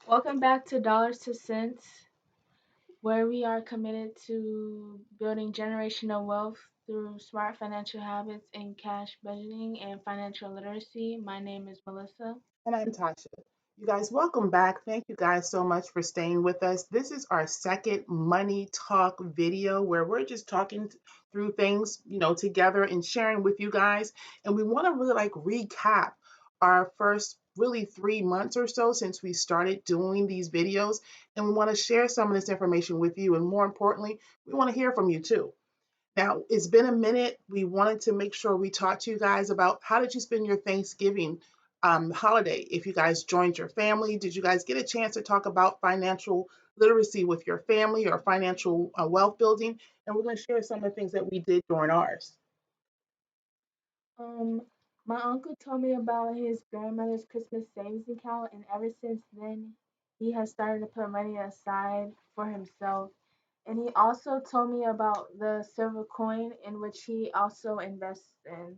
Welcome back to Dollars to Cents, where we are committed to building generational wealth through smart financial habits and cash budgeting and financial literacy. My name is Melissa. And I'm Tasha. You guys, welcome back. Thank you guys so much for staying with us. This is our second money talk video where we're just talking through things, together and sharing with you guys. And we want to really recap our first really 3 months or so since we started doing these videos. And we want to share some of this information with you. And more importantly, we want to hear from you too. Now, it's been a minute. We wanted to make sure we talked to you guys about how did you spend your Thanksgiving holiday? If you guys joined your family, did you guys get a chance to talk about financial literacy with your family or financial wealth building? And we're going to share some of the things that we did during ours. Um, my uncle told me about his grandmother's Christmas savings account, and ever since then, he has started to put money aside for himself. And he also told me about the silver coin, in which he also invests in.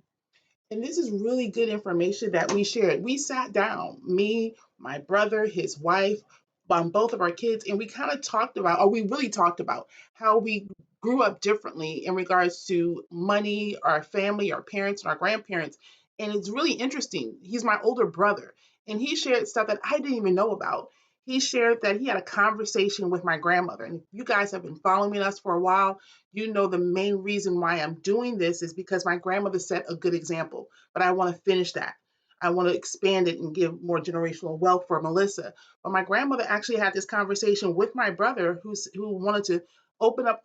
And this is really good information that we shared. We sat down, me, my brother, his wife, both of our kids, and we kind of talked about, or we really talked about how we grew up differently in regards to money, our family, our parents, and our grandparents. And it's really interesting. He's my older brother, and he shared stuff that I didn't even know about. He shared that he had a conversation with my grandmother. And if you guys have been following us for a while, you know the main reason why I'm doing this is because my grandmother set a good example, but I want to finish that. I want to expand it and give more generational wealth for Melissa. But my grandmother actually had this conversation with my brother who wanted to open up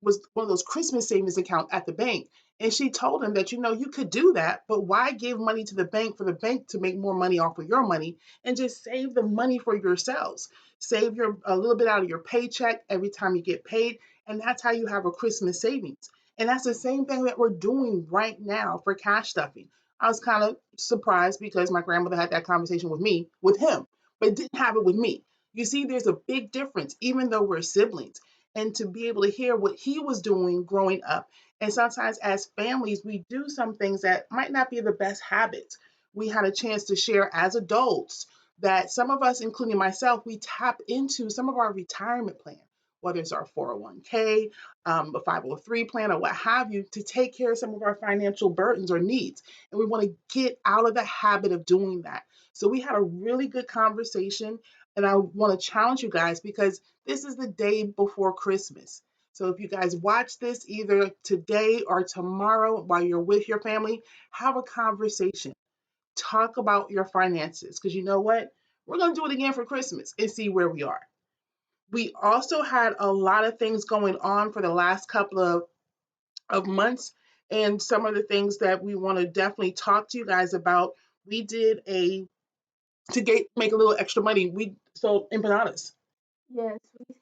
was one of those Christmas savings account at the bank. And she told him that, you could do that, but why give money to the bank for the bank to make more money off of your money and just save the money for yourselves? Save a little bit out of your paycheck every time you get paid, and that's how you have a Christmas savings. And that's the same thing that we're doing right now for cash stuffing. I was kind of surprised because my grandmother had that conversation with him, but didn't have it with me. You see, there's a big difference, even though we're siblings. And to be able to hear what he was doing growing up. And sometimes as families, we do some things that might not be the best habits. We had a chance to share as adults that some of us, including myself, we tap into some of our retirement plan, whether it's our 401k, a 503 plan, or what have you, to take care of some of our financial burdens or needs. And we want to get out of the habit of doing that. So we had a really good conversation, and I want to challenge you guys because this is the day before Christmas. So if you guys watch this either today or tomorrow while you're with your family, have a conversation. Talk about your finances because you know what? We're going to do it again for Christmas and see where we are. We also had a lot of things going on for the last couple of months, and some of the things that we want to definitely talk to you guys about. We did a to get make a little extra money. We sold empanadas. Yes, we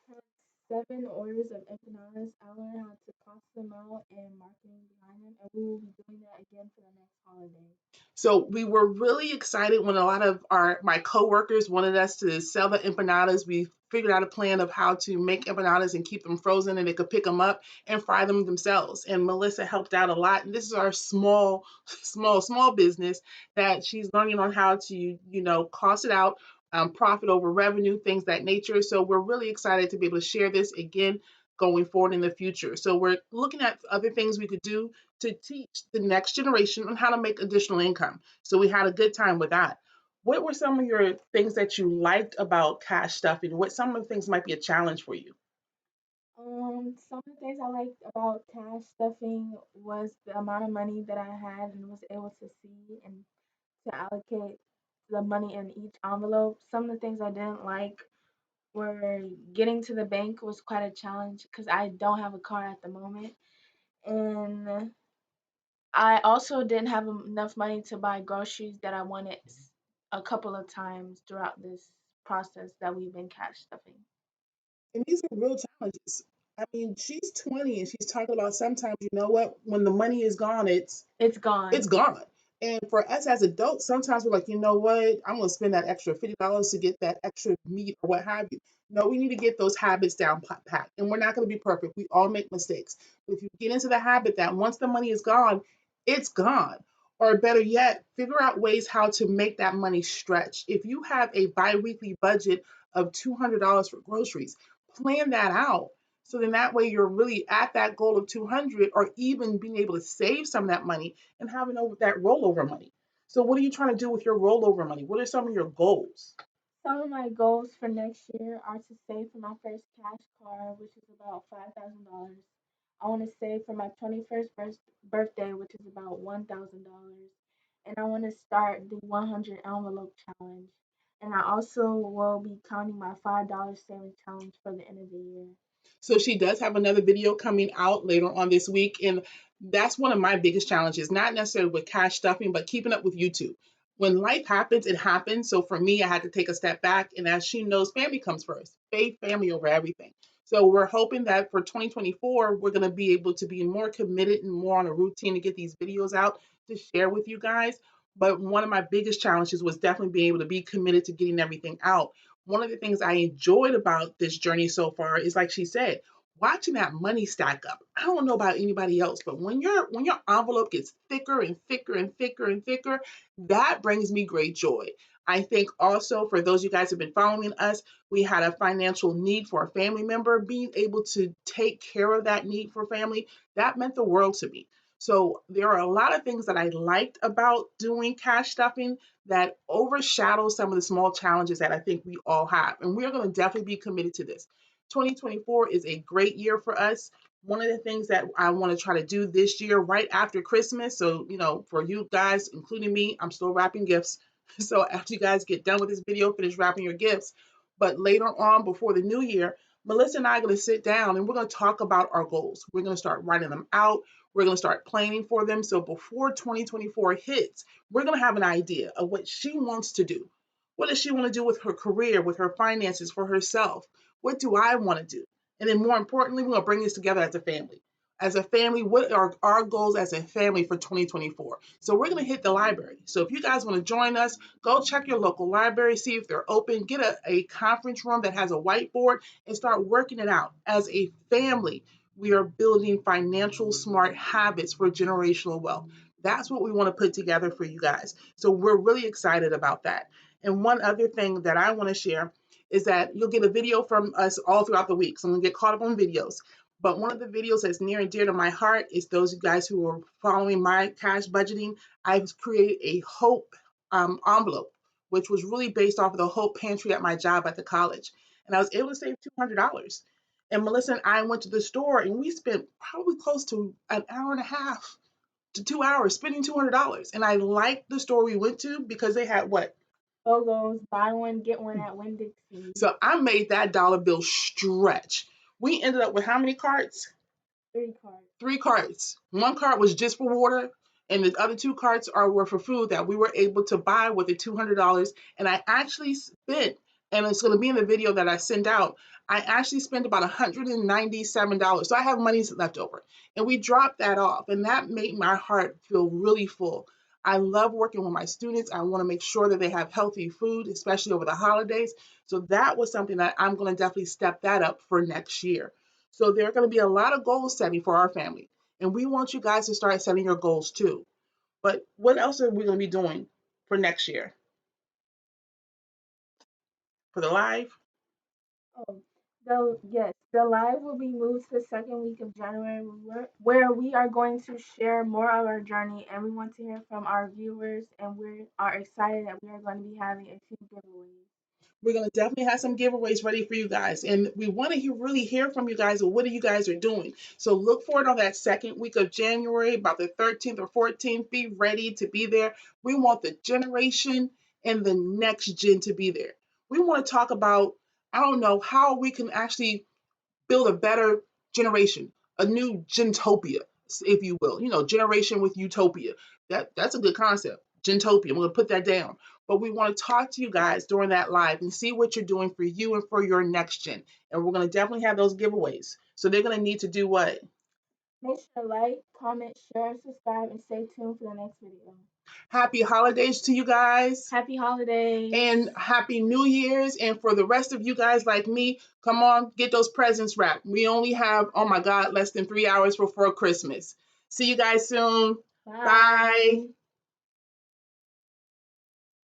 had 7 orders of empanadas. I learned how to cost them out and marketing behind them, and we will be doing that again for the next holiday. So we were really excited when a lot of my coworkers wanted us to sell the empanadas. We figured out a plan of how to make empanadas and keep them frozen, and they could pick them up and fry them themselves. And Melissa helped out a lot. And this is our small, small business that she's learning on how to, cost it out, profit over revenue, things that nature. So we're really excited to be able to share this again going forward in the future. So we're looking at other things we could do to teach the next generation on how to make additional income. So we had a good time with that. What were some of your things that you liked about cash stuffing? What some of the things might be a challenge for you? Some of the things I liked about cash stuffing was the amount of money that I had and was able to see and to allocate the money in each envelope. Some of the things I didn't like were getting to the bank was quite a challenge because I don't have a car at the moment. And I also didn't have enough money to buy groceries that I wanted a couple of times throughout this process that we've been cash stuffing. And these are real challenges. I mean, she's 20 and she's talking about sometimes, you know what, when the money is gone, It's it's gone. gone. And for us as adults, sometimes we're like, you know what, I'm going to spend that extra $50 to get that extra meat or what have you. No, we need to get those habits down pat. And we're not going to be perfect. We all make mistakes. But if you get into the habit that once the money is gone, it's gone. Or better yet, figure out ways how to make that money stretch. If you have a bi-weekly budget of $200 for groceries, plan that out. So then that way you're really at that goal of 200, or even being able to save some of that money and having that rollover money. So what are you trying to do with your rollover money? What are some of your goals? Some of my goals for next year are to save for my first cash car, which is about $5,000. I want to save for my 21st birthday, which is about $1,000. And I want to start the 100 envelope challenge. And I also will be counting my $5 savings challenge for the end of the year. So she does have another video coming out later on this week. And that's one of my biggest challenges, not necessarily with cash stuffing, but keeping up with YouTube. When life happens, it happens. So for me, I had to take a step back. And as she knows, family comes first, faith, family over everything. So we're hoping that for 2024, we're going to be able to be more committed and more on a routine to get these videos out to share with you guys. But one of my biggest challenges was definitely being able to be committed to getting everything out. One of the things I enjoyed about this journey so far is, like she said, watching that money stack up. I don't know about anybody else, but when your envelope gets thicker and thicker and thicker and thicker, that brings me great joy. I think also for those of you guys who have been following us, we had a financial need for a family member. Being able to take care of that need for family, that meant the world to me. So there are a lot of things that I liked about doing cash stuffing that overshadow some of the small challenges that I think we all have. And we're going to definitely be committed to this. 2024 is a great year for us. One of the things that I want to try to do this year, right after Christmas, so, for you guys, including me, I'm still wrapping gifts. So after you guys get done with this video, finish wrapping your gifts. But later on, before the new year, Melissa and I are going to sit down and we're going to talk about our goals. We're going to start writing them out. We're going to start planning for them. So before 2024 hits, we're going to have an idea of what she wants to do. What does she want to do with her career, with her finances, for herself? What do I want to do? And then more importantly, we're going to bring this together as a family. As a family, what are our goals as a family for 2024? So we're going to hit the library. So if you guys want to join us, go check your local library, see if they're open, get a conference room that has a whiteboard and start working it out. As a family, we are building financial smart habits for generational wealth. That's what we want to put together for you guys. So we're really excited about that. And one other thing that I want to share is that you'll get a video from us all throughout the week. So I'm going to get caught up on videos. But one of the videos that's near and dear to my heart is those of you guys who are following my cash budgeting. I've created a hope envelope, which was really based off of the hope pantry at my job at the college. And I was able to save $200. And Melissa and I went to the store and we spent probably close to an hour and a half to 2 hours spending $200. And I liked the store we went to because they had what? Logos, buy one, get one at Winn Dixie. So I made that dollar bill stretch. We ended up with how many carts? 3 cards. 3 carts. One cart was just for water, and the other 2 carts were for food that we were able to buy with the $200. And I actually spent, and it's going to be in the video that I send out. I actually spent about $197. So I have money left over, and we dropped that off, and that made my heart feel really full. I love working with my students. I want to make sure that they have healthy food, especially over the holidays. So that was something that I'm going to definitely step that up for next year. So there are going to be a lot of goal setting for our family. And we want you guys to start setting your goals too. But what else are we going to be doing for next year? For the live? Oh, the live will be moved to the second week of January, where we are going to share more of our journey, and we want to hear from our viewers, and we are excited that we are going to be having a few giveaways. We're going to definitely have some giveaways ready for you guys. And we want to really hear from you guys of what you guys are doing. So look for it on that second week of January, about the 13th or 14th. Be ready to be there. We want the generation and the next gen to be there. We want to talk about, I don't know, how we can actually build a better generation, a new gentopia, if you will. Generation with utopia. That's a good concept. Gentopia. I'm going to put that down. But we want to talk to you guys during that live and see what you're doing for you and for your next gen. And we're going to definitely have those giveaways. So they're going to need to do what? Make sure to like, comment, share, subscribe, and stay tuned for the next video. Happy holidays to you guys. Happy holidays. And happy New Year's. And for the rest of you guys like me, come on, get those presents wrapped. We only have, oh my God, less than 3 hours before Christmas. See you guys soon. Bye. Bye.